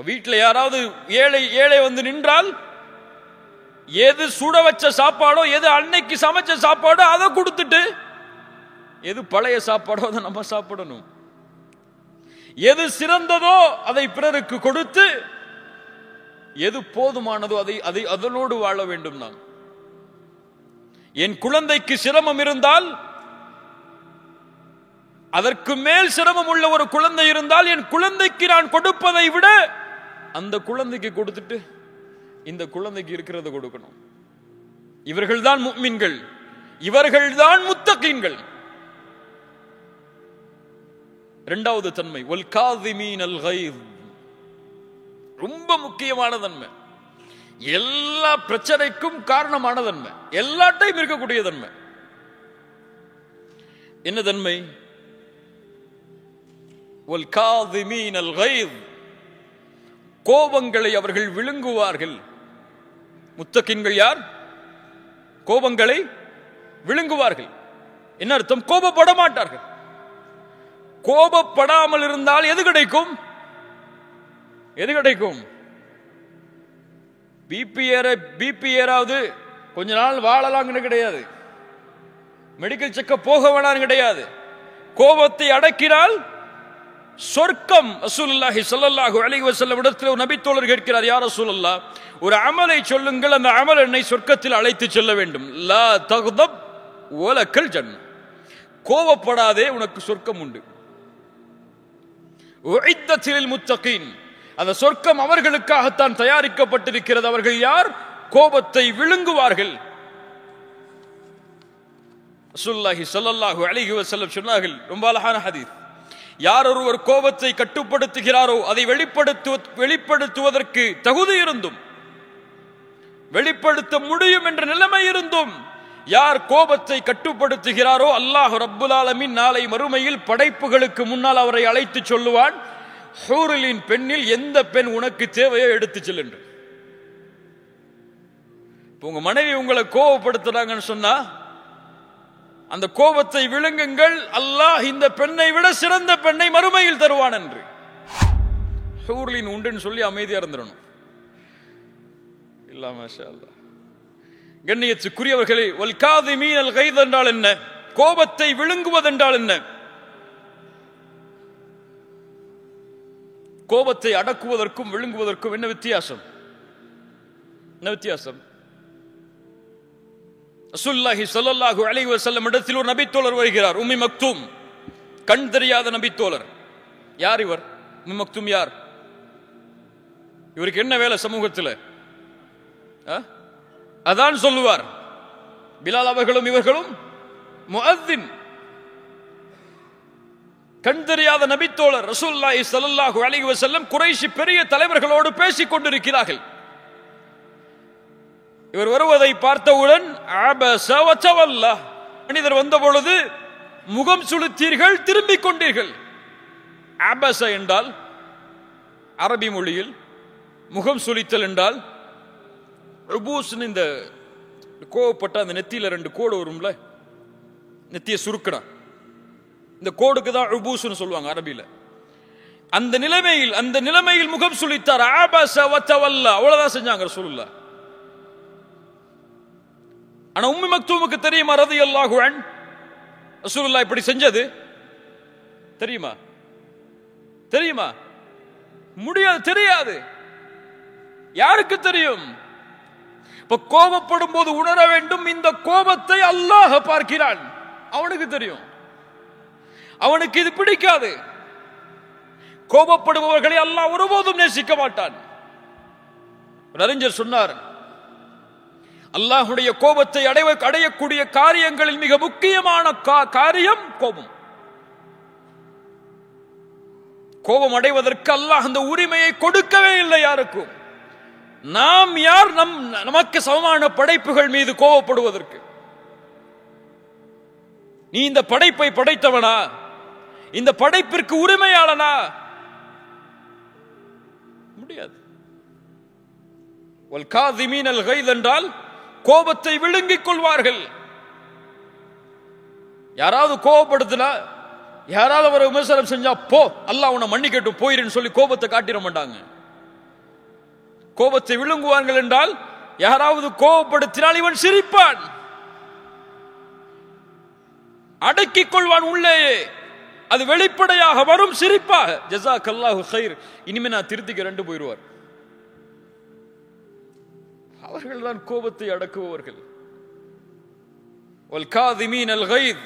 வீட்டில் யாராவது ஏழை வந்து நின்றால் எது சுட வச்ச சாப்பாடோ, எது அன்னைக்கு சமைச்ச சாப்பாடோ அதை கொடுத்துட்டு, எது பழைய சாப்பாடோ அதை நம்ம சாப்பிடணும். எது சிறந்ததோ அதை பிறருக்கு கொடுத்து, எது போதுமானதோ அதை அதனோடு வாழ வேண்டும். நாம் என் குழந்தைக்கு சிரமம் இருந்தால், அதற்கு மேல் சிரமம் உள்ள ஒரு குழந்தை இருந்தால், என் குழந்தைக்கு நான் கொடுப்பதை விட அந்த குழந்தைக்கு கொடுத்துட்டு இந்த குழந்தைக்கு இருக்கிறத கொடுக்கணும். இவர்கள்தான் முஃமின்கள், இவர்கள்தான் முத்தகீன்கள். இரண்டாவது தன்மை வல் காதிமீனல் கைஸ், ரொம்ப முக்கியமான தன்மை, எல்லா பிரச்சனைக்கும் காரணமான தன்மை, எல்லாத்தையும் இருக்கக்கூடிய தன்மை. என்ன தன்மை? வல் காதிமீனல் கைஸ், கோபங்களை அவர்கள் விழுங்குவார்கள். முத்தகீன்கள் யார்? கோபங்களை விழுங்குவார்கள். என்ன அர்த்தம்? கோபப்பட மாட்டார்கள். கோபப்படாமல் இருந்தால் எது கிடைக்கும்? எது கிடைக்கும்? பிபி ஏறாவது கொஞ்ச நாள் வாழலாம்னு கிடையாது, மெடிக்கல் செக்கப் போக வேணாம் கிடையாது. கோபத்தை அடக்கினால் சொர்க்கம். ரசூலுல்லாஹி ஸல்லல்லாஹு அலைஹி வஸல்லம் இடத்தில் ஒரு நபி தோழர் கேட்கிறார், யா ரசூலல்லாஹ், ஒரு அமலை சொல்லுங்கள், அந்த அமல் என்னை சொர்க்கத்தில் அழைத்து செல்ல வேண்டும். லா தக்தப் வலக்கல் ஜன்னah, கோபப்படாதே, உனக்கு சொர்க்கம் உண்டு. உஇத்தத் லில் முத்தகீன், அந்த சொர்க்கம் அவர்களுக்காகத்தான் தயாரிக்கப்பட்டிருக்கிறது. அவர்கள் யார்? கோபத்தை விழுங்குவார்கள். ரசூலுல்லாஹி ஸல்லல்லாஹு அலைஹி வஸல்லம் சொன்னார்கள், ரொம்ப அழகான ஹதீஸ், யார் ஒருவர் கோபத்தை கட்டுப்படுத்துகிறாரோ, அதை வெளிப்படுத்துவதற்கு தகுதி இருந்தும், வெளிப்படுத்த முடியும் என்ற நிலைமை இருந்தும், யார் கோபத்தை கட்டுப்படுத்துகிறாரோ, அல்லாஹ் ரப்புல் ஆலமீன் நாளை மறுமையில் படைப்புகளுக்கு முன்னால் அவரை அழைத்து சொல்லுவான், ஹூரிலின் பெண்ணில் எந்த பெண் உனக்கு தேவையோ எடுத்து செல் என்று. உங்க மனைவி உங்களை கோபப்படுத்துறாங்கன்னு சொன்னா, அந்த கோபத்தை விழுங்குங்கள், அல்லாஹ் இந்த பெண்ணை விட சிறந்த பெண்ணை மறுமையில் தருவான் என்று. ஹூர்லின் உண்டுன்னு சொல்லி அமைதியா இருந்துடணும். இல்ல மாஷா அல்லாஹ். கண்ணியத்துக்குரியவர்களே, வல் காதிமீனல் கைஸ் என்றால் என்ன? கோபத்தை விழுங்குவதென்றால் என்ன? கோபத்தை அடக்குவதற்கும் விழுங்குவதற்கும் என்ன வித்தியாசம்? என்ன வித்தியாசம்? ரசூலுல்லாஹி ஸல்லல்லாஹு அலைஹி வஸல்லம் இடத்தில் ஒரு நபித்தோழர் வருகிறார், உம்மி மக்தூம், கண் தெரியாத நபித்தோழர். யார் இவர்? உம்மி மக்தூம் யார்? இவருக்கு என்ன வேலை சமூகத்தில்? அதான் சொல்லுவார். பிலால் அவர்களும் இவர்களும் முஅத்தின். கண் தெரியாத நபித்தோழர் ரசூலுல்லாஹி ஸல்லல்லாஹு அலைஹி வஸல்லம் குறைஷி பெரிய தலைவர்களோடு பேசிக் கொண்டிருக்கிறார்கள். இவர் வருவதை பார்த்தவுடன் அபஸ வ தவல்லா, மனிதர் வந்த பொழுது முகம் சுளித்தீர்கள், திரும்பிக் கொண்டீர்கள். அபஸ என்றால் அரபி மொழியில் முகம் சுளித்தல் என்றால் உபூஸ். இந்த கோவப்பட்ட அந்த நெத்தியில 2 கோடு வரும்ல, நெத்தியை சுருக்கணும், இந்த கோடுக்கு தான் உபூஸ்னு சொல்லுவாங்க அரபியில. அந்த நிலைமையில் முகம் சுளித்தார். அபஸ வ தவல்லா, அவ்வளவுதான் செஞ்சாங்க ரசூலுல்லாஹ். ஆனா உம்மி மக்தூமுக்கு தெரியுமா ரலியல்லாஹு அன்ஹு ரசூலுல்லாஹ் இப்படி செஞ்சது? தெரியுமா? தெரியுமா? முடியாது, தெரியாது. யாருக்கு தெரியும்? இப்ப கோபப்படும் போது உணர வேண்டும், இந்த கோபத்தை அல்லாஹ் பார்க்கிறான், அவனுக்கு தெரியும். அவனுக்கு இது பிடிக்காது. கோபப்படுபவர்களை அல்லாஹ் ஒருபோதும் நேசிக்க மாட்டான். அறிஞர் சொன்னார், அல்லாஹ்வுடைய கோபத்தை அடையக்கூடிய காரியங்களில் மிக முக்கியமான காரியம் கோபம். கோபம் அடைவதற்கு அல்லாஹ் அந்த உரிமையை கொடுக்கவே இல்லை யாருக்கும். நாம் யார் நமக்கு சமமான படைப்புகள் மீது கோபப்படுவதற்கு? நீ இந்த படைப்பை படைத்தவனா? இந்த படைப்பிற்கு உரிமையாளனா? முடியாது. வல் காதிமீனல் கைஸ் என்றால் கோபத்தை விழுங்கிக் கொள்வார்கள். யாராவது கோபப்படுத்தினா, யாராவது ஒரு விமர்சனம் செஞ்சா, போ அல்லாஹ் உன்னை மன்னிக்கட்டும் போயிருன்னு சொல்லி கோபத்தை காட்டிட மாட்டாங்க. கோபத்தை விழுங்குவார்கள் என்றால் யாராவது கோபப்படுத்தினால் இவன் சிரிப்பான், அடக்கிக் கொள்வான் உள்ளேயே, அது வெளிப்படையாக வரும் சிரிப்பாக. ஜஸாக்கல்லாஹு கைர், இனிமே நான் திருத்திக்கிறேன் போயிடுவார். அவர்கள் தான் கோபத்தை அடக்குபவர்கள். வல் காதிமீன் அல் கைத்,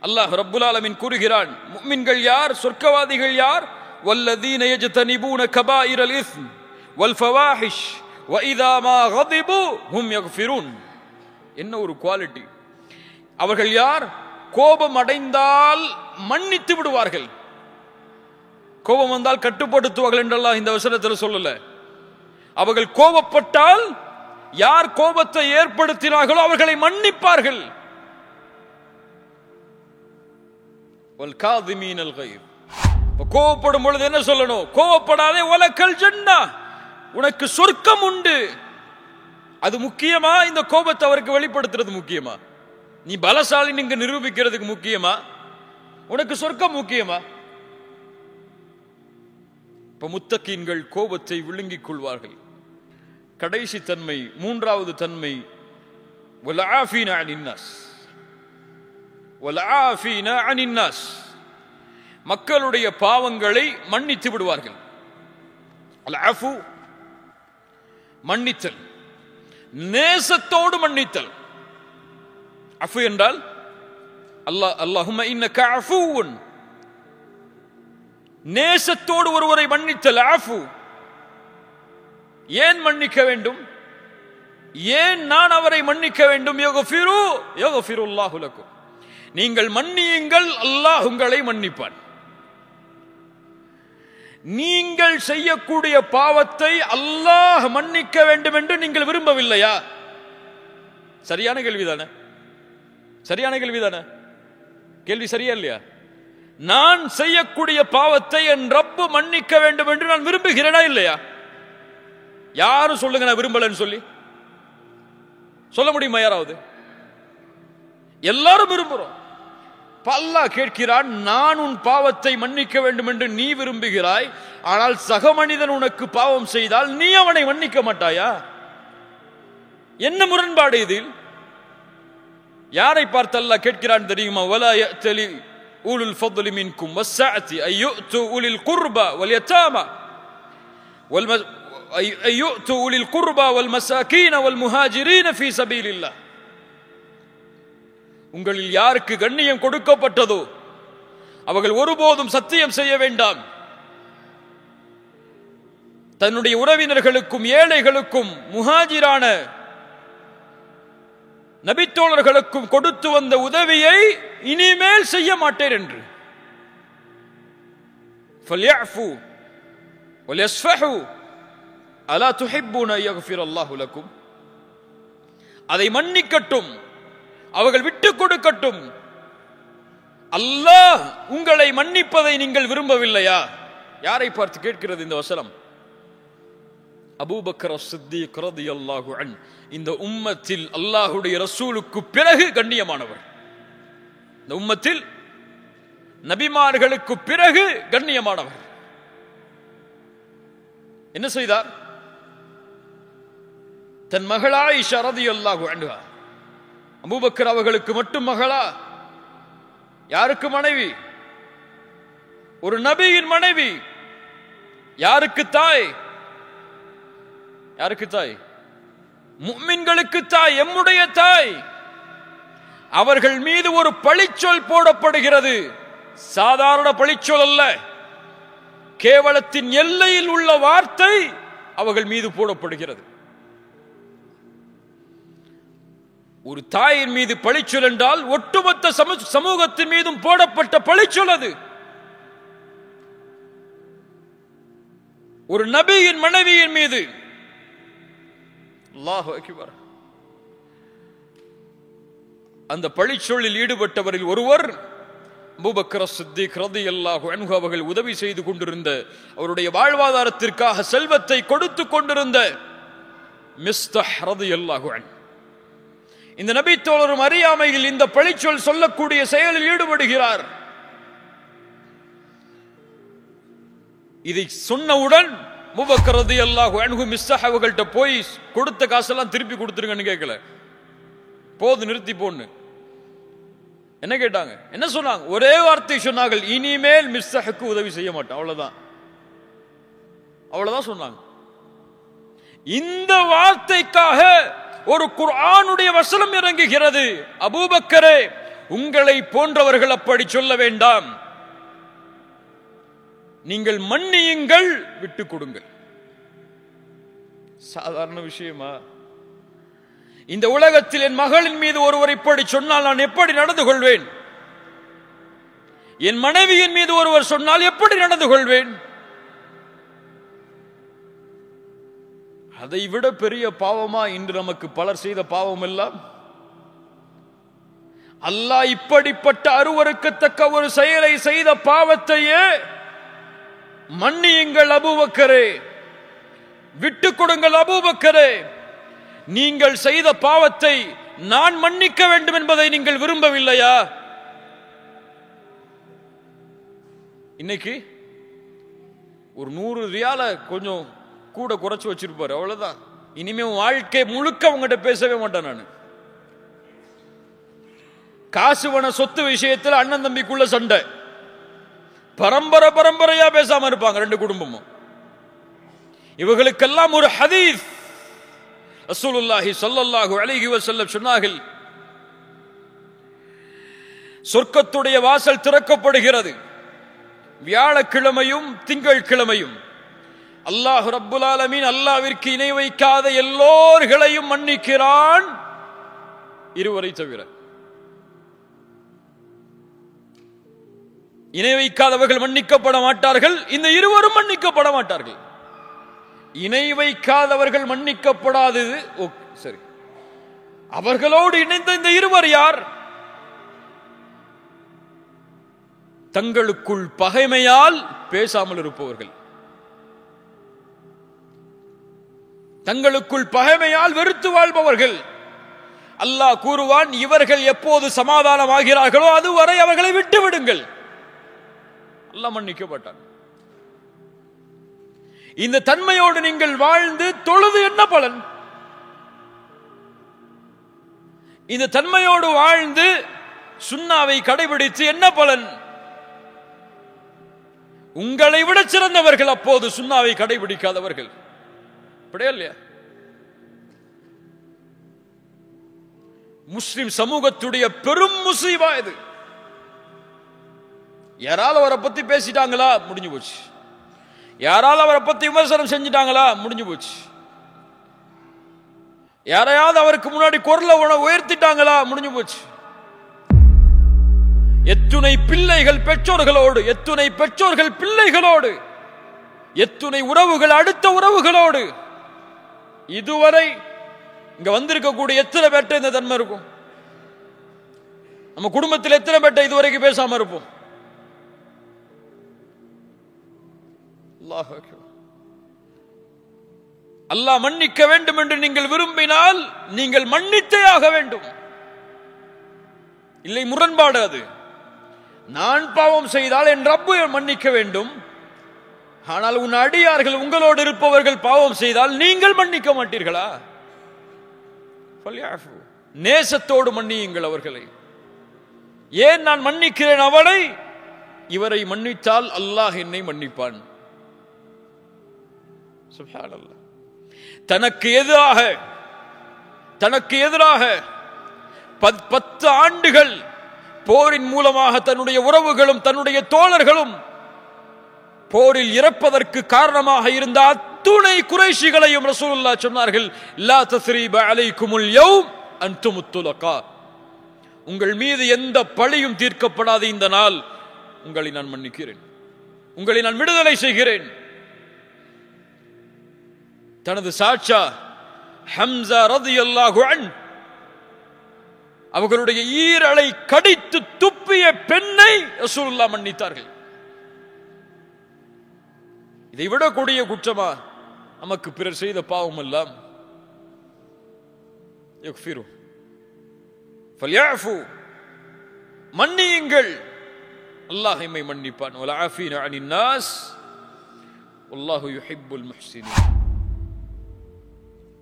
அல்லாஹ் ரப்புல் ஆலமீன் கூறுகிறான், முஃமின்கள் யார், சொர்க்கவாதிகள் யார்? வல்லதீன யஜ்தனிபூன கபாயிரல் இஸ்ம் வல் ஃபவாஹிஷ் வ இதா மா கதிபு ஹும் யக்ஃபிரூன். என்ன ஒரு குவாலிட்டி! அவர்கள் யார்? கோபம் அடைந்தால் மன்னித்து விடுவார்கள். கோபம் வந்தால் கட்டுப்படுத்துவார்கள் என்றெல்லாம் இந்த வசனத்தில் சொல்லல. அவர்கள் கோபப்பட்டால் யார் கோபத்தை ஏற்படுத்தினார்களோ அவர்களை மன்னிப்பார்கள். கோபப்படும் பொழுது என்ன சொல்லணும்? கோபப்படாதே, வலக்கல் ஜன்னா, உனக்கு சொர்க்கம் உண்டு. அது முக்கியமா? இந்த கோபத்தை அவருக்கு வெளிப்படுத்துறது முக்கியமா? நீ பலசாலி நீங்க நிரூபிக்கிறதுக்கு முக்கியமா? உனக்கு சொர்க்கம் முக்கியமா? இப்ப முத்தகீன்கள் கோபத்தை விழுங்கிக் கொள்வார்கள். கடைசி தன்மை, மூன்றாவது தன்மை, வல்ஆஃபீன அனின்னாஸ். வல்ஆஃபீன அனின்னாஸ், மக்களுடைய பாவங்களை மன்னித்து விடுவார்கள். அல்ஆஃபு மன்னித்தல், நேசத்தோடு மன்னித்தல். அஃபு என்றால் அல்லாஹும்ம இன்னக அஃபூன், நேசத்தோடு ஒருவரை மன்னித்தல் அஃபு. ஏன் மன்னிக்க வேண்டும்? ஏன் நான் அவரை மன்னிக்க வேண்டும்? யக்ஃபிரு யக்ஃபிருல்லாஹு லக்கும், நீங்கள் மன்னியுங்கள், அல்லாஹ் உங்களை மன்னிப்பான். நீங்கள் செய்யக்கூடிய பாவத்தை அல்லாஹ் மன்னிக்க வேண்டும் என்று நீங்கள் விரும்பவில்லையா? சரியான கேள்விதானே? சரியான கேள்விதானே? கேள்வி சரியா இல்லையா? நான் செய்யக்கூடிய பாவத்தை என் ரப்பு மன்னிக்க வேண்டும் என்று நான் விரும்புகிறேனா இல்லையா? யாரும் சொல்லுங்க நான் விரும்பலன்னு சொல்லி சொல்ல முடியுமா யாராவது? எல்லாரும் விரும்புறோம். அல்லாஹ் கேட்கிறான், நான் உன் பாவத்தை மன்னிக்க வேண்டும் என்று நீ விரும்புகிறாய், ஆனால் சக மனிதன் உனக்கு பாவம் செய்தால் நீ அவனை மன்னிக்க மாட்டாயா? என்ன முரண்பாடு இதில்? யாரை பார்த்து அல்லாஹ் கேட்கிறான் தெரியுமா? வலா யஅ்தலி உலுல் ஃபضل மின்கும் வஸ்ஸஅதி அய்யுது உலில் குர்பா வல் யதாமா அய்யுது உலில் குர்பா வல் மசாகீன வல் முஹாஜிரீன ஃபீ சபீலில்லாஹ். உங்களில் யாருக்கு கண்ணியம் கொடுக்கப்பட்டதோ அவர்கள் ஒருபோதும் சத்தியம் செய்ய வேண்டாம், தன்னுடைய உறவினர்களுக்கும் ஏழைகளுக்கும் முஹாஜிரான நபித்தோழர்களுக்கும் கொடுத்து வந்த உதவியை இனிமேல் செய்ய மாட்டேன் என்று. ஃபல்யஃபு வல்யஸ்ஃபஹு அலா துஹிப்பூன யக்ஃபிரல்லாஹு லக்கும், அதை மன்னிக்கட்டும், அவர்கள் விட்டுக் கொடுக்கட்டும். அல்லாஹ் உங்களை மன்னிப்பதை நீங்கள் விரும்பவில்லையா? யாரை பார்த்து கேட்கிறது இந்த வசனம்? அபூபக்கர் சித்தீக் ரலியல்லாஹு அன்ஹு, இந்த உம்மத்தில் அல்லாஹ்வுடைய ரசூலுக்கு பிறகு கண்ணியமானவர். இந்த உம்மத்தில் நபிமார்களுக்கு பிறகு கண்ணியமானவர். என்ன செய்தார்? தன் மகள் ஆயிஷா ரலியல்லாஹு அன்ஹா, அபூபக்கர் அவர்களுக்கு மட்டும் மகளா? யாருக்கு மனைவி? ஒரு நபியின் மனைவி. யாருக்கு தாய்? யாருக்கு தாய்? முஃமின்களுக்கு தாய், எம்முடைய தாய். அவர்கள் மீது ஒரு பழிச்சொல் போடப்படுகிறது. சாதாரண பழிச்சொல் அல்ல, கேவலத்தின் எல்லையில் உள்ள வார்த்தை அவர்கள் மீது போடப்படுகிறது. ஒரு தாயின் மீது பழிச்சொல் என்றால் ஒட்டுமொத்த சமூகத்தின் மீதும் போடப்பட்ட பழிச்சொல் அது. ஒரு நபியின் மனைவியின் மீது. அல்லாஹு அக்பர். அந்த பழிச்சொல்லில் ஈடுபட்டவரில் ஒருவர் அபூபக்கர் சித்தீக் ரலியல்லாஹு அன்ஹு அவர்கள் உதவி செய்து கொண்டிருந்த, அவருடைய வாழ்வாதாரத்திற்காக செல்வத்தை கொடுத்து கொண்டிருந்த மிஸ்தஹ் ரலியல்லாஹு அன்ஹு. இந்த நபி தோழரும் அறியாமையில் இந்த பழிச்சொல் சொல்லக்கூடிய செயலில் ஈடுபடுகிறார். இதை சொன்னவுடன் அபூபக்கர் ரலியல்லாஹு அன்ஹு மிஸ்ஸஹ் அவர்கள்ட்ட போய் கொடுத்த காசெல்லாம் திருப்பி கொடுத்துருங்கன்னு கேட்கல, போது நிறுத்தி போன்னு என்ன கேட்டாங்க, என்ன சொன்னாங்க? ஒரே வார்த்தை சொன்னார்கள், இனிமேல் மிஸ்ஸஹுக்கு உதவி செய்ய மாட்டேன். அவ்வளவுதான், அவ்வளவுதான் சொன்னாங்க. இந்த வார்த்தைக்காக ஒரு குர்ஆனுடைய வசனம் இறங்குகிறது. அபூபக்கரே, உங்களை போன்றவர்கள் அப்படி சொல்ல வேண்டாம், நீங்கள் மன்னியுங்கள், விட்டுக் கொடுங்கள். சாதாரண விஷயமா? இந்த உலகத்தில் என் மகளின் மீது ஒருவர் இப்படி சொன்னால் நான் எப்படி நடந்து கொள்வேன்? என் மனைவியின் மீது ஒருவர் சொன்னால் எப்படி நடந்து கொள்வேன்? அதை விட பெரிய பாவமா இன்று நமக்கு பலர் செய்த பாவம் எல்லாம்? அல்லாஹ் இப்படிப்பட்ட அருவருக்கத்தக்க ஒரு செயலை செய்த பாவத்தையே மன்னியுங்கள் அபூபக்கரே, விட்டுக் கொடுங்கள் அபூபக்கரே, நீங்கள் செய்த பாவத்தை நான் மன்னிக்க வேண்டும் என்பதை நீங்கள் விரும்பவில்லையா? இன்னைக்கு ஒரு 100 ரியால கொஞ்சம் கூட குறைச்சு வச்சிருப்பாரு, அவ்வளவுதான். இனிமே வாழ்க்கை முழுக்க உங்ககிட்ட பேசவே மாட்டேன் நான். காசு பண சொத்து விஷயத்தில் அண்ணன் தம்பிக்குள்ள சண்டை, பரம்பரையா பேசாம இருப்பாங்க ரெண்டு குடும்பமும். இவர்களுக்கெல்லாம் ஒரு ஹதீஸ் ரசூலுல்லாஹி ஸல்லல்லாஹு அலைஹி வஸல்லம் சொன்னார்கள், சொர்க்கத்துடைய வாசல் திறக்கப்படுகிறது வியாழக்கிழமையும் திங்கட்கிழமையும். அல்லாஹ் ரப்புல் ஆலமீன் அல்லாஹ்விற்கு இணை வைக்காத எல்லோர்களையும் மன்னிக்கிறான், இருவரை தவிர. இணை வைக்காதவர்கள் மன்னிக்கப்பட மாட்டார்கள், இந்த இருவரும் மன்னிக்கப்பட மாட்டார்கள். இணை வைக்காதவர்கள் மன்னிக்கப்படாதது சரி, அவர்களோடு இணைந்த இந்த இருவர் யார்? தங்களுக்குள் பகைமையால் பேசாமல் இருப்பவர்கள், தங்களுக்குள் பகைமையால் வெறுத்து வாழ்பவர்கள். அல்லாஹ் கூறுவான், இவர்கள் எப்போது சமாதானம் ஆகிறார்களோ அதுவரை அவர்களை விட்டு விடுங்கள். அல்லாஹ் மன்னிக்கப்பட்டான். இந்த தன்மையோடு நீங்கள் வாழ்ந்து தொழுது என்ன பலன்? இந்த தன்மையோடு வாழ்ந்து சுன்னாவை கடைபிடித்து என்ன பலன்? உங்களை விட சிறந்தவர்கள் அப்போது சுன்னாவை கடைபிடிக்காதவர்கள். அப்படியே இல்லையா? முஸ்லிம் சமூகத்துடைய பெரும் முசீபா இது. யாரால அவரை பத்தி பேசிட்டாங்களா, முடிஞ்சு போச்சு. யாரால அவரை பத்தி விமர்சனம் செஞ்சிட்டாங்களா, முடிஞ்சு போச்சு. யாரையாவது அவருக்கு முன்னாடி குரலை உயர்த்திட்டாங்களா, முடிஞ்சு போச்சு. எத்துணை பிள்ளைகள் பெற்றோர்களோடு, எத்துணை பெற்றோர்கள் பிள்ளைகளோடு, எத்துணை உறவுகள் அடுத்த உறவுகளோடு. இதுவரை இங்க வந்திருக்கக்கூடிய எத்தனை பேர்ட்ட இந்த தன்மை இருக்கும்? நம்ம குடும்பத்தில் எத்தனை பேர்ட்ட இதுவரைக்கும் பேசாம இருப்போம்? அல்லாஹ் மன்னிக்க வேண்டும் என்று நீங்கள் விரும்பினால் நீங்கள் மன்னித்தே ஆக வேண்டும். இல்லை முரண்பாடு அது. நான் பாவம் செய்தால் என் ரப்பு மன்னிக்க வேண்டும், ஆனால் உன் அடியார்கள் உங்களோடு இருப்பவர்கள் பாவம் செய்தால் நீங்கள் மன்னிக்க மாட்டீர்களா? நேசத்தோடு மன்னியுங்கள் அவர்களை. ஏன் நான் மன்னிக்கிறேன் அவனை? இவரை மன்னித்தால் அல்லாஹ் என்னை மன்னிப்பான். சுப்ஹானல்லாஹ். தனக்கு எதிராக 10 ஆண்டுகள் போரின் மூலமாக தன்னுடைய உறவுகளும் தன்னுடைய தோழர்களும் போரில் இறப்பதற்கு காரணமாக இருந்த அத்துணை குறைஷிகளையும் ரசூலுல்லாஹ் சொன்னார்கள், லா தஸ்ரீப அலைக்குமுல் யௌம் அன்துமுத் துலகா. உங்கள் மீது எந்த பழியும் தீர்க்கப்படாத இந்த நாள் உங்களை நான் மன்னிக்கிறேன், உங்களை நான் விடுதலை செய்கிறேன். தனது சாட்சா ஹம்ஸா ரலியல்லாஹு அன்ஹு அவர்களுடைய ஈரலை கடித்து துப்பிய பெண்ணை ரசூலுல்லாஹ் மன்னித்தார்கள். இதை விட கொடிய குற்றமா நமக்கு பிறர் செய்த பாவம் எல்லாம்? யக்ஃபிரு ஃபல்யஃபு, மன்னியுங்கள், அல்லாஹ் எம்மை மன்னிப்பான். வலஆஃபீன அனின் நாஸ், வல்லாஹு யுஹிப்புல் முஹ்சினீன்.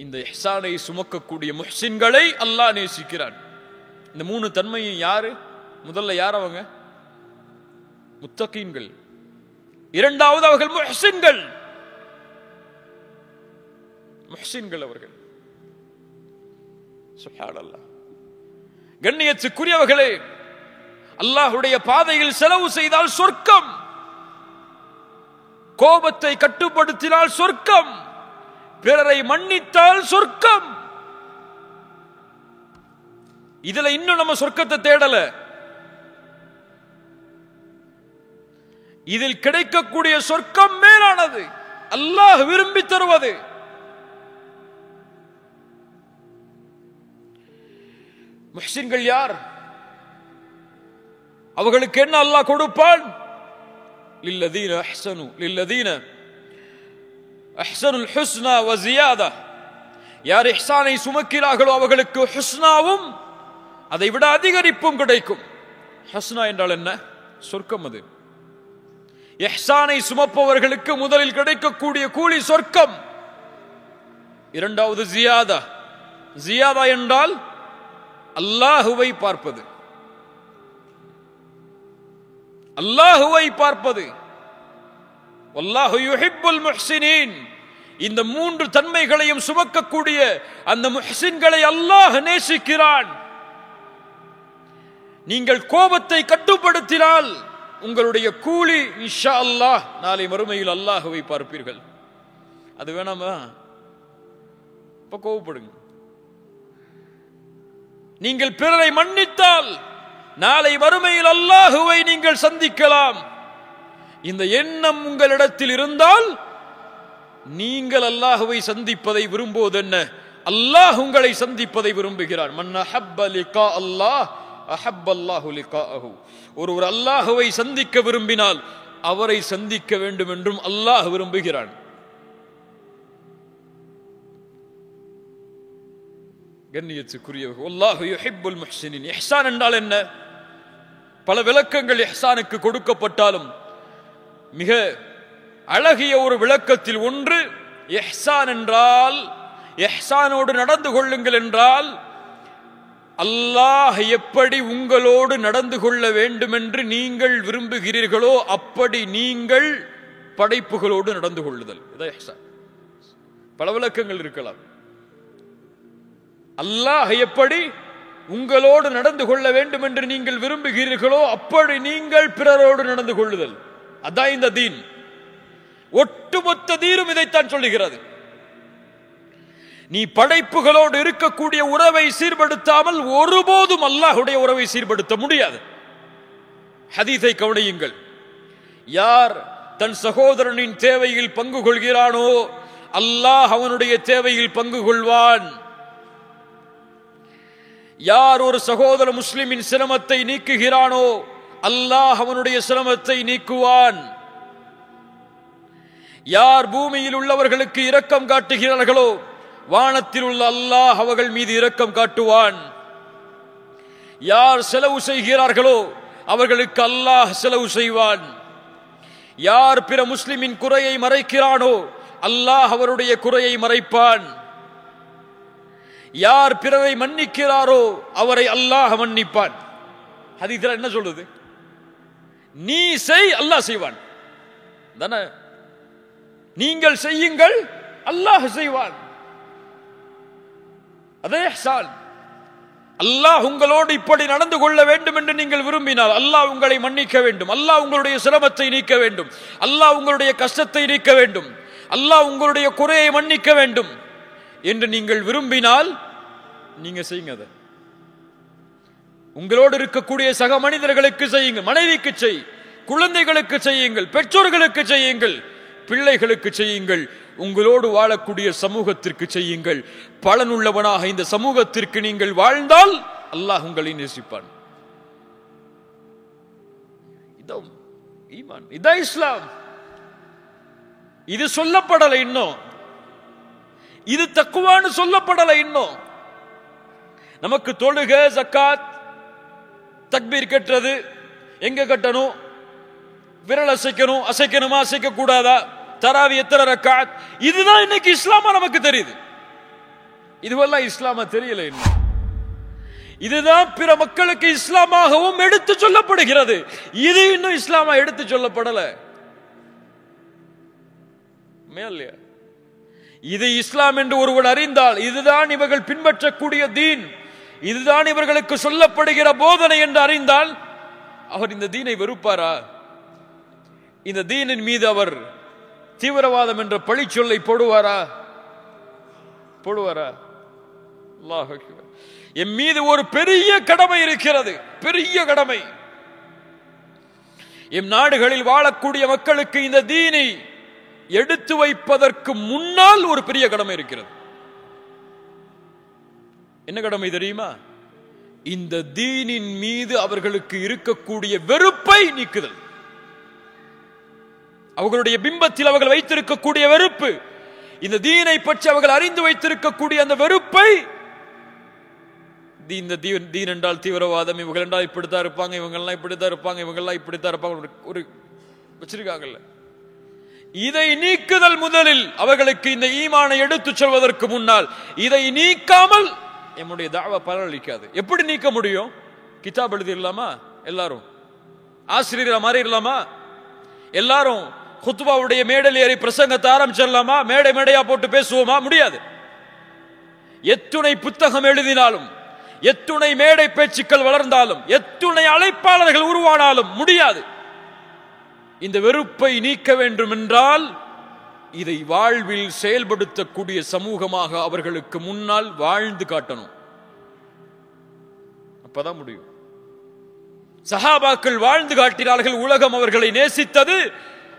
இந்த இஹ்சானை சுமக்கக்கூடிய முஹ்சின்களை அல்லாஹ் நேசிக்கிறான். இந்த 3 தன்மையும் யாரு? முதல்ல யார் அவங்க? முத்தகீன்கள். இரண்டாவது அவர்கள் முஹ்சின்கள். முஹ்சின்கள் அவர்கள். சுப்ஹானல்லாஹ். கண்ணியத்துக்குரியவர்களே, அல்லாஹ்வுடைய பாதையில் செலவு செய்தால் சொர்க்கம், கோபத்தை கட்டுப்படுத்தினால் சொர்க்கம், பிறரை மன்னித்தால் சொர்க்கம். இதுல இன்னும் நம்ம சொர்க்கத்தை தேடல. இதில் கிடைக்கக்கூடிய சொர்க்கம் மேலானது, அல்லாஹ் விரும்பி தருவது. முஹ்சின்கள் யார்? அவர்களுக்கு என்ன அல்லாஹ் கொடுப்பான்? லில்லதீன அஹ்ஸனுல் ஹுஸ்னா வ ஜியாதா. யார் இஹ்சானை சுமக்கிறார்களோ அவர்களுக்கு ஹுஸ்னாவும் அதை விட அதிகரிப்பும் கிடைக்கும். ஹுஸ்னா என்றால் என்ன? சொர்க்கம். அது இஹ்சானை சுமப்பவர்களுக்கு முதலில் கிடைக்கக்கூடிய கூலி சொர்க்கம். இரண்டாவது ஜியாதா. ஜியாதா என்றால் அல்லாஹுவை பார்ப்பது, அல்லாஹுவை பார்ப்பது. வல்லாஹு யுஹிப்புல் முஹ்சினீன். இந்த 3 தன்மைகளையும் சுமக்கக்கூடிய அந்த முஹ்சின்களை அல்லாஹ் நேசிக்கிறான். நீங்கள் கோபத்தை கட்டுப்படுத்தினால் உங்களுடைய கூலி இன்ஷா அல்லாஹ் நாளை மறுமையில் அல்லாஹுவை பார்ப்பீர்கள். அது வேணாமா? இப்ப கோபப்படுங்க. நீங்கள் பிறரை மன்னித்தால் நாளை மறுமையில் அல்லாஹுவை நீங்கள் சந்திக்கலாம். இந்த எண்ணம் உங்களிடத்தில் இருந்தால் நீங்கள் அல்லாஹுவை சந்திப்பதை விரும்புவது என்ன? அல்லாஹ் உங்களை சந்திப்பதை விரும்புகிறான். மன் அஹப்ப லிகா அல்லாஹ் அஹப்ப அல்லாஹு லிகாஅஹு. ஒருவர் அல்லாஹுவை சந்திக்க விரும்பினால் அவரை சந்திக்க வேண்டும் என்றும் அல்லாஹ் விரும்புகிறான். கண்ணியத்துக்குரியவர்கள், வல்லாஹு யுஹிப்புல் முஹ்சினீன். இஹ்சான் என்றால் என்ன? பல விளக்கங்கள் இஹ்சானுக்கு கொடுக்கப்பட்டாலும் மிக அழகிய ஒரு விளக்கத்தில் ஒன்று, இஹ்சான் என்றால், இஹ்சானோடு நடந்து கொள்ளுங்கள் என்றால், அல்லாஹ் எப்படி உங்களோடு நடந்து கொள்ள வேண்டும் என்று நீங்கள் விரும்புகிறீர்களோ அப்படி நீங்கள் படைப்புகளோடு நடந்து கொள்ளுதல். இதான் இஹ்சான். பல விளக்கங்கள் இருக்கலாம். அல்லாஹ் எப்படி உங்களோடு நடந்து கொள்ள வேண்டும் என்று நீங்கள் விரும்புகிறீர்களோ அப்படி நீங்கள் பிறரோடு நடந்து கொள்ளுதல். அதான் இந்த தீன். ஒட்டுமொத்த தீனும் இதைத்தான் சொல்லுகிறது. நீ படைப்புகளோடு இருக்கக்கூடிய உறவை சீர்படுத்தாமல் ஒருபோதும் அல்லாஹ்வுடைய உறவை சீர்படுத்த முடியாது. ஹதீஸை கவனியுங்கள். யார் தன் சகோதரனின் தேவையில் பங்கு கொள்கிறானோ அல்லாஹ் அவனுடைய தேவையில் பங்கு கொள்வான். யார் ஒரு சகோதர முஸ்லிமின் சிரமத்தை நீக்குகிறானோ அல்லாஹ் அவனுடைய சிரமத்தை நீக்குவான். யார் பூமியில் உள்ளவர்களுக்கு இரக்கம் காட்டுகிறார்களோ வானத்தில் உள்ள அல்லாஹ் அவர்கள் மீது இரக்கம் காட்டுவான். யார் செலவு செய்கிறார்களோ அவர்களுக்கு அல்லாஹ் செலவு செய்வான். யார் பிற முஸ்லிமின் குறையை மறைக்கிறானோ அல்லாஹ் அவருடைய குறையை மறைப்பான். யார் பிறரை மன்னிக்கிறாரோ அவரை அல்லாஹ் மன்னிப்பான். ஹதீஸ்ல என்ன சொல்லுது? நீ செய், அல்லாஹ் செய்வான். தானே? நீங்கள் செய்யுங்கள், அல்லாஹ் செய்வான். அதே இஹ்சான். அல்லாஹ் உங்களோடு இப்படி நடந்து கொள்ள வேண்டும் என்று நீங்கள் விரும்பினால் அல்லாஹ் உங்களை மன்னிக்க வேண்டும், அல்லாஹ் உங்களுடைய சிரமத்தை நீக்க வேண்டும், அல்லாஹ் உங்களுடைய கஷ்டத்தை நீக்க வேண்டும், அல்லாஹ் உங்களுடைய குறையை மன்னிக்க வேண்டும் என்று நீங்கள் விரும்பினால் நீங்க செய்யுங்க. அதை உங்களோடு இருக்கக்கூடிய சக மனிதர்களுக்கு செய்யுங்கள். மனைவிக்கு செய், குழந்தைகளுக்கு செய்யுங்கள், பெற்றோர்களுக்கு செய்யுங்கள், பிள்ளைகளுக்கு செய்யுங்கள், உங்களோடு வாழக்கூடிய சமூகத்திற்கு செய்யுங்கள். பலனுள்ளவனாக இந்த சமூகத்திற்கு நீங்கள் வாழ்ந்தால் அல்லாஹ் உங்களை நேசிப்பான். இதான் ஈமான், இதான் இஸ்லாம். இது சொல்லப்படலை இன்னும். இது தக்குவான்னு சொல்லப்படலை இன்னும். நமக்கு தொழுக, ஜக்காத், தக்பீர் கட்டுறது எங்க கட்டணும்? விரல் அசைக்கணும், அசைக்கணுமா அசைக்க கூடாதா? தராவி எத்தனை ரக்காத், இதுதான் இன்னைக்கு இஸ்லாமா நமக்கு தெரியுது. இதுவெல்லாம் இஸ்லாமா தெரியல. இதுதான் பிற மக்களுக்கு இஸ்லாமாகவும் எடுத்து சொல்லப்படுகிறது. இது இன்னும் இஸ்லாமா எடுத்து சொல்லப்படல. இது இஸ்லாம் என்று ஒருவன் அறிந்தால், இதுதான் இவர்கள் பின்பற்றக்கூடிய தீன், இதுதான் இவர்களுக்கு சொல்லப்படுகிற போதனை என்று அறிந்தால் அவர் இந்த தீனை வெறுப்பாரா? இந்த தீனின் மீது அவர் தீவிரவாதம் என்ற பழி சொல்லை போடுவாரா? அல்லாஹ் அக்பர். என் மீது ஒரு பெரிய கடமை இருக்கிறது, பெரிய கடமை. எம் நாடுகளில் வாழக்கூடிய மக்களுக்கு இந்த தீனை எடுத்து வைப்பதற்கு முன்னால் ஒரு பெரிய கடமை இருக்கிறது. என்ன கடமை தெரியுமா? இந்த தீனின் மீது அவர்களுக்கு இருக்கக்கூடிய வெறுப்பை நீக்குதல். அவர்களுடைய பிம்பத்தில் அவர்கள் வைத்திருக்கக்கூடிய வெறுப்பு, இந்த தீனை பற்றி அவர்கள் அறிந்து வைத்திருக்கக்கூடிய அந்த வெறுப்பை, இந்த தீன் என்றால் தீவிரவாதம், இவங்க என்றால் இப்படித்தான் இருப்பாங்க, இவங்கெல்லாம் இப்படித்தான் இருப்பாங்க, இவங்கெல்லாம் இப்படித்தான் இருப்பாங்க, ஒரு வச்சிருக்காங்கல்ல. இதை நீக்குதல் முதலில் அவர்களுக்கு இந்த ஈமானை எடுத்துச் சொல்வதற்கு முன்னால் இதை நீக்காமல் நம்முடைய தாவா பலனளிக்காது. எப்படி நீக்க முடியும்? கிதாப் எழுதி இல்லாமா? எல்லாரும் ஆசிரியர் மாதிரி இல்லாமா? எல்லாரும் குத்பாவுடைய மேடையில் ஏறி பிரசங்கத்தை ஆரம்பிச்சிடலாமா? மேடை மேடையா போட்டு பேசுவோமா? முடியாது. எத்துணை புத்தகம் எழுதினாலும், எத்துணை மேடை பேச்சுக்கள் வளர்ந்தாலும், எத்துணை அழைப்பாளர்கள் உருவானாலும் முடியாது. இந்த வெறுப்பை நீக்க வேண்டும் என்றால் இதை வாழ்வில் செயல்படுத்தக்கூடிய சமூகமாக அவர்களுக்கு முன்னால் வாழ்ந்து காட்டணும். அப்பதான் முடியும். சஹாபாக்கள் வாழ்ந்து காட்டினார்கள். உலகம் அவர்களை நேசித்தது.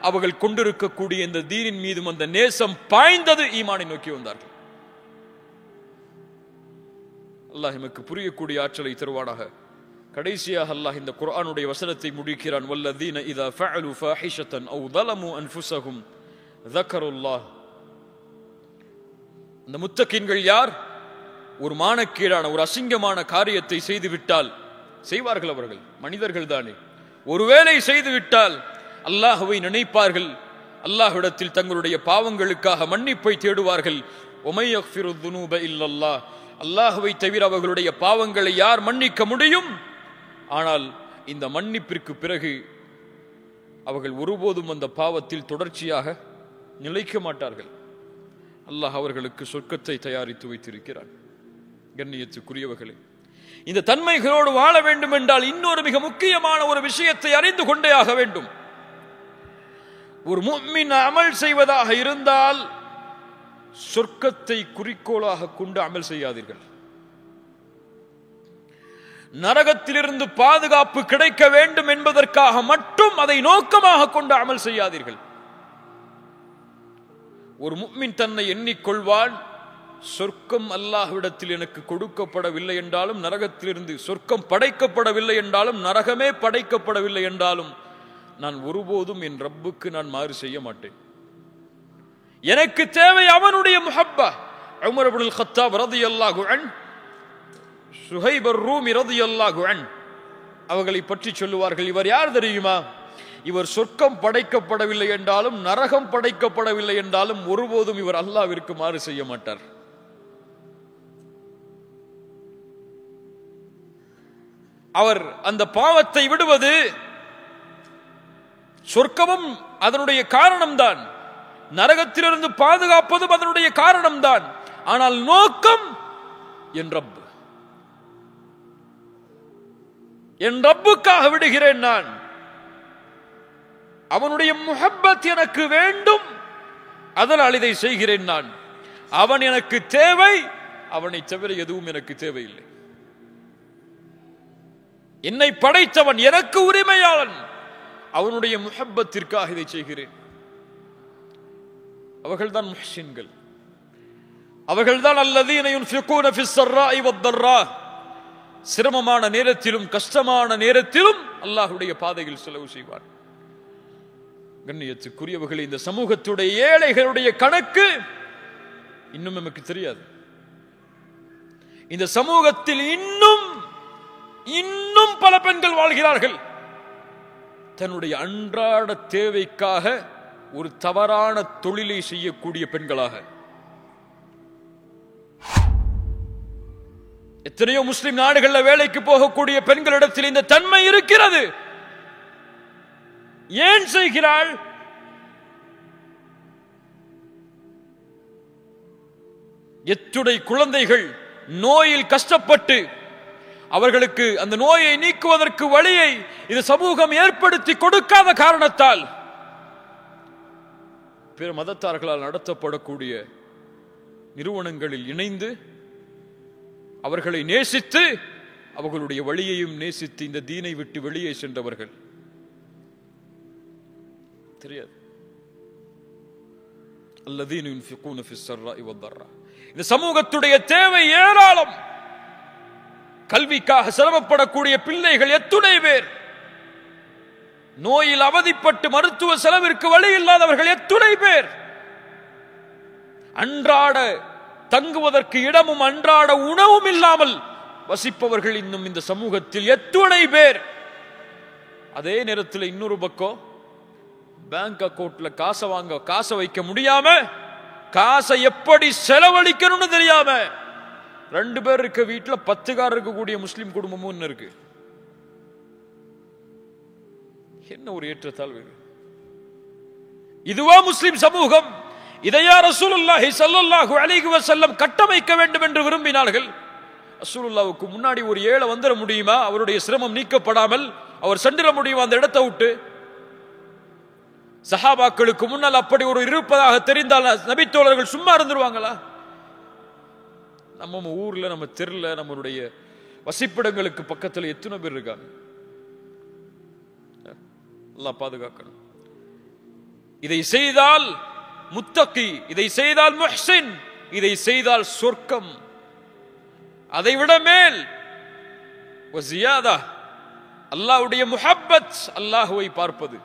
அவர்கள் கொண்டிருக்கக்கூடிய இந்த தீனின் மீதும் அந்த நேசம் பாய்ந்தது. ஈமானை நோக்கி வந்தார்கள். அல்லாஹ் எமக்கு புரியக்கூடிய ஆற்றலை தருவானாக. கடைசியாக அல்லாஹ் இந்த குர்ஆனுடைய வசனத்தை முடிக்கிறான். வல்லதீன இதா ஃபஅலு ஃபாஹிஷத்தன் அவ் ظلموا انفسهم ذكروا الله. இந்த முத்தகீன்கள் யார்? ஒரு மானக்கேடான, ஒரு அசிங்கமான காரியத்தை செய்துவிட்டால், செய்வார்கள், அவர்கள் மனிதர்கள் தானே, ஒருவேளை செய்துவிட்டால் அல்லாஹ்வை நினைப்பார்கள், அல்லாஹ்விடத்தில் தங்களுடைய பாவங்களுக்காக மன்னிப்பை தேடுவார்கள். وَمَن يَغْفِرُ الذُّنُوبَ إِلَّا اللَّهُ. அல்லாஹ்வை தவிர அவர்களுடைய பாவங்களை யார் மன்னிக்க முடியும்? ஆனால் இந்த மன்னிப்பிற்கு பிறகு அவர்கள் ஒருபோதும் அந்த பாவத்தில் தொடர்ச்சியாக நிலைக்க மாட்டார்கள். அல்லாஹ் அவர்களுக்கு சொர்க்கத்தை தயாரித்து வைத்திருக்கிறான். கண்ணியத்துக்குரியவர்களே, இந்த தன்மைகளோடு வாழ வேண்டும் என்றால் இன்னொரு மிக முக்கியமான ஒரு விஷயத்தை அறிந்து கொண்டே ஆக வேண்டும். ஒரு முஃமின் அமல் செய்வதாக இருந்தால் சொர்க்கத்தை குறிக்கோளாக கொண்டு அமல் செய்யாதீர்கள். நரகத்திலிருந்து பாதுகாப்பு கிடைக்க வேண்டும் என்பதற்காக மட்டும் அதை நோக்கமாக கொண்டு அமல் செய்யாதீர்கள். ஒரு முஃமின் தன்னை எண்ணிக்கொள்வான், சொர்க்கம் அல்லாஹ்விடத்தில் எனக்கு கொடுக்கப்படவில்லை என்றாலும், நரகத்திலிருந்து சொர்க்கம் படைக்கப்படவில்லை என்றாலும், நரகமே படைக்கப்படவில்லை என்றாலும், நான் ஒருபோதும் என் ரப்புக்கு நான் மாறு செய்ய மாட்டேன். எனக்கு தேவை அவனுடைய முஹப்பா. உமர் இப்னுல் கத்தாப் ரலியல்லாஹு அன்ஹு, சுஹைப் அர்-ரூமி ரலியல்லாஹு அன்ஹு அவர்களை பற்றி சொல்லுவார்கள், இவர் யார் தெரியுமா? இவர் சொர்க்கம் படைக்கப்படவில்லை என்றாலும், நரகம் படைக்கப்படவில்லை என்றாலும் ஒருபோதும் இவர் அல்லாஹ்விற்கு மாறு செய்ய மாட்டார். அவர் அந்த பாவத்தை விடுவது சொர்க்கமும் அதனுடைய காரணம்தான், நரகத்திலிருந்து பாதுகாப்பதும் அதனுடைய காரணம்தான். ஆனால் நோக்கம் என் ரப்புக்காக விடுகிறேன். நான் அவனுடைய முஹப்பத் எனக்கு வேண்டும், அதனால் இதை செய்கிறேன். நான் அவன் எனக்கு தேவை, அவனை தவிர எதுவும் எனக்கு தேவையில்லை. என்னை படைத்தவன், எனக்கு உரிமையாளன், அவனுடைய முஹப்பத்திற்காக இதை செய்கிறேன். அவர்கள்தான் முஹ்சின்கள். அவர்கள்தான் அல்லதீன யுன்ஃபிகூன ஃபிஸ் ஸர்ராஇ வத்-தர்ரா. சிரமமான நேரத்திலும் கஷ்டமான நேரத்திலும் அல்லாஹ்வுடைய பாதையில் செலவு செய்வார். கண்ணியத்துக்குரியவர்களே, இந்த சமூகத்துடைய ஏழைகளுடைய கணக்கு இன்னும் நமக்கு தெரியாது. இந்த சமூகத்தில் இன்னும் பல பெண்கள் வாழ்கிறார்கள். தன்னுடைய அன்றாட தேவைக்காக ஒரு தவறான தொழிலை செய்யக்கூடிய பெண்களாக. எத்தனையோ முஸ்லிம் நாடுகளில் வேலைக்கு போகக்கூடிய பெண்களிடத்தில் இந்த தன்மை இருக்கிறது. ஏன் செய்கிறாள்? எத்துணை குழந்தைகள் நோயில் கஷ்டப்பட்டு அவர்களுக்கு அந்த நோயை நீக்குவதற்கு வழியை இது சமூகம் ஏற்படுத்தி கொடுக்காத காரணத்தால் பிற மதத்தார்களால் நடத்தப்படக்கூடிய நிறுவனங்களில் இணைந்து அவர்களை நேசித்து அவர்களுடைய வழியையும் நேசித்து இந்த தீனை விட்டு வெளியே சென்றவர்கள். தெரியாது. அல்லதீன யுன்ஃபிகூன ஃபிஸ் ஸர்ராஇ வத்-தர்ரா. இந்த சமூகத்துடைய தேவை ஏராளம். கல்விக்காக சிரமப்படக்கூடிய பிள்ளைகள் எத்துணை பேர், நோயில் அவதிப்பட்டு மருத்துவ செலவிற்கு வழி இல்லாதவர்கள் எத்துணை பேர், அன்றாட தங்குவதற்கு இடமும் அன்றாட உணவும் இல்லாமல் வசிப்பவர்கள் இன்னும் இந்த சமூகத்தில் எத்துணை பேர். அதே நேரத்தில் இன்னொரு பக்கம் பேங்க் அக்கவுண்ட்ல காசை வைக்க முடியாம, காசை எப்படி செலவழிக்கணும்னு தெரியாம 2 பேர் இருக்க வீட்டுல 10 கார் இருக்கக்கூடிய முஸ்லிம் குடும்பமும் இருக்கு. என்ன ஒரு ஏற்றத்தாழ்வு! இதுவா முஸ்லிம் சமூகம்? இதையா ரசூலுல்லாஹி ஸல்லல்லாஹு அலைஹி வஸல்லம் கட்டமைக்க வேண்டும் என்று விரும்பினார்கள்? ரசூலுல்லாஹ்வுக்கு முன்னாடி ஒரு ஏழை வந்துட முடியுமா? அவருடைய சிரமம் நீக்கப்படாமல் அவர் சென்றிட முடியுமா அந்த இடத்தை விட்டு? சஹாபாக்களுக்கு முன்னால் அப்படி ஒரு இருப்பதாக தெரிந்தால் நபித்தோழர்கள் சும்மா இருந்துருவாங்களா? நம்ம ஊர்ல, நம்ம தெருல, நம்மளுடைய வசிப்பிடங்களுக்கு பக்கத்தில் எத்தனை பேர் இருக்காங்க? அல்லாஹ் பாதுகாக்கணும். இதை செய்தால் முத்தகி, இதை செய்தால் முஹ்சின், இதை செய்தால் சொர்க்கம். அதைவிட மேல் வஸியாதா அல்லாஹ்வுடைய முஹப்பத், அல்லாஹ்வை பார்ப்பது.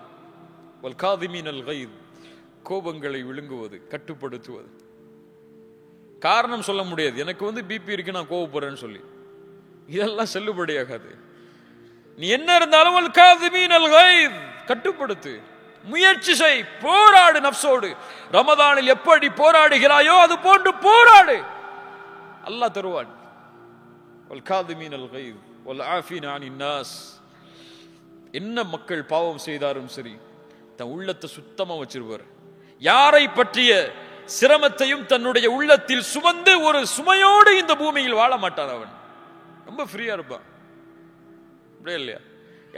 வல் காதிமீனல் கைத், கோபங்களை விழுங்குவது, கட்டுப்படுத்துவது. காரணம் சொல்ல முடியாது, எனக்கு பிபி இருக்கு நான் கோபப்படுறேன்னு சொல்லி. இதெல்லாம் செல்லுபடியாகாது. நீ என்ன இருந்தாலும் வல் காதிமீனல் கைத், கட்டுப்படுத்து, முயற்சி செய், போராடு நப்சோடு. ரமதானில் எப்படி போராடுகிறாயோ அது போன்று போராடு, அல்லாஹ் தருவான். வல் காதிமீனல் கைத் வல் ஆஃபீன அனின் நாஸ். என்ன மக்கள் பாவம் செய்தாலும் சரி, தன் உள்ளத்தை சுத்தமா வச்சிருவார். யாரை பற்றிய சிரமத்தையும் தன்னுடைய உள்ளத்தில் சுமந்து ஒரு சுமையோடு இந்த பூமியில் வாழ மாட்டான். அவன் ரொம்ப ஃப்ரீயா இருப்பான். அப்படியே இல்லையா?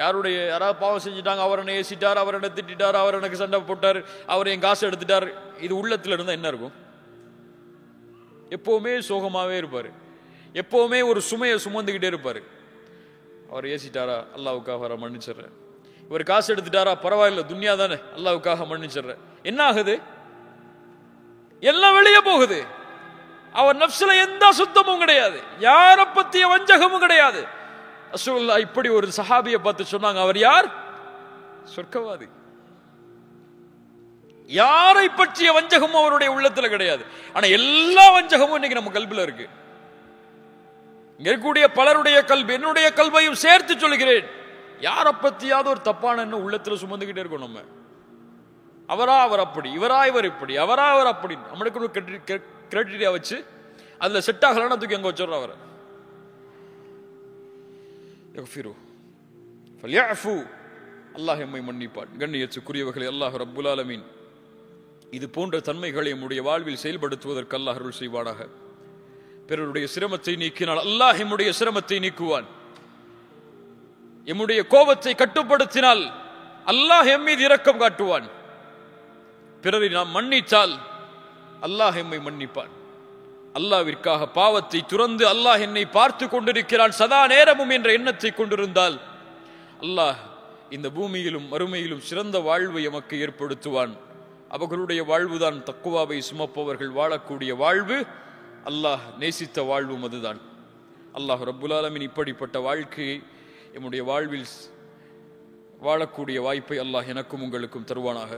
யாராவது பாவம் செஞ்சுட்டாங்க, அவர் என்ன ஏசிட்டார், அவர் என்ன திட்டார், அவர் எனக்கு சண்டை போட்டார், அவர் என் காசு எடுத்துட்டார், இது உள்ளத்துல இருந்தா என்ன இருக்கும்? எப்பவுமே சோகமாவே இருப்பாரு, எப்பவுமே ஒரு சுமையை சுமந்துகிட்டே இருப்பாரு. அவர் ஏசிட்டாரா, அல்லாஹ்வுக்காக வர மன்னிச்சிடுறேன். இவர் காசு எடுத்துட்டாரா, பரவாயில்ல, துன்யா தானே, அல்லாஹ்வுக்காக மன்னிச்சிடுறேன். என்ன ஆகுது? எல்லாம் வெளியே போகுது. அவர் நஃப்ஸ்ல எந்த சுத்தமும் கிடையாது, யார பத்திய வஞ்சகமும் கிடையாது. ரசூலுல்லாஹ் இப்படி ஒரு சஹாபியை பார்த்து சொன்னாங்க, அவர் யார்? சொர்க்கவாதி. யாரை பற்றிய வஞ்சகமும் அவருடைய உள்ளத்துல கிடையாது. ஆனா எல்லா வஞ்சகமும் இன்னைக்கு நம்ம கல்வில இருக்கு. இங்க இருக்கக்கூடிய பலருடைய கல்வி, என்னுடைய கல்வையும் சேர்த்து சொல்கிறேன், யாரை பத்தியாவது ஒரு தப்பான என்ன உள்ளத்துல சுமந்துகிட்டே இருக்கோம். நம்ம அவரா அவர் அப்படி, இவரா இவர் இப்படி, அவரா அவர் அப்படி, நம்மளுக்கு ஒரு கிரைட்டீரியா வச்சு அதுல செட் ஆகலன்னா தூக்கி அங்க வச்சிடறோம். அவரை அல்லாஹ் எம்மை மன்னிப்பான். கண்ணியத்துக்குரியவர்களே, அல்லாஹ் ரப்புல் ஆலமீன் இது போன்ற தன்மைகளை நம்முடைய வாழ்வில் செயல்படுத்துவதற்கு அல்லாஹ் அருள் செய்வானாக. பிறருடைய சிரமத்தை நீக்கினால் அல்லாஹ் எம்முடைய சிரமத்தை நீக்குவான். எம்முடைய கோபத்தை கட்டுப்படுத்தினால் அல்லாஹ் எம் மீது இரக்கம் காட்டுவான். பிறரை நாம் மன்னித்தால் அல்லாஹ் எம்மை மன்னிப்பான். அல்லாஹ்விற்காக பாவத்தை துறந்து அல்லாஹ் என்னை பார்த்து கொண்டிருக்கிறான் சதா நேரமும் என்ற எண்ணத்தை கொண்டிருந்தால் அல்லாஹ் இந்த பூமியிலும் மறுமையிலும் சிறந்த வாழ்வை எமக்கு ஏற்படுத்துவான். அவர்களுடைய வாழ்வுதான் தக்குவாவை சுமப்பவர்கள் வாழக்கூடிய வாழ்வு, அல்லாஹ் நேசித்த வாழ்வும் அதுதான். அல்லாஹ் ரப்புல் ஆலமீன் இப்படிப்பட்ட வாழ்க்கையை எம்முடைய வாழ்வில் வாழக்கூடிய வாய்ப்பை அல்லாஹ் எனக்கும் உங்களுக்கும் தருவானாக.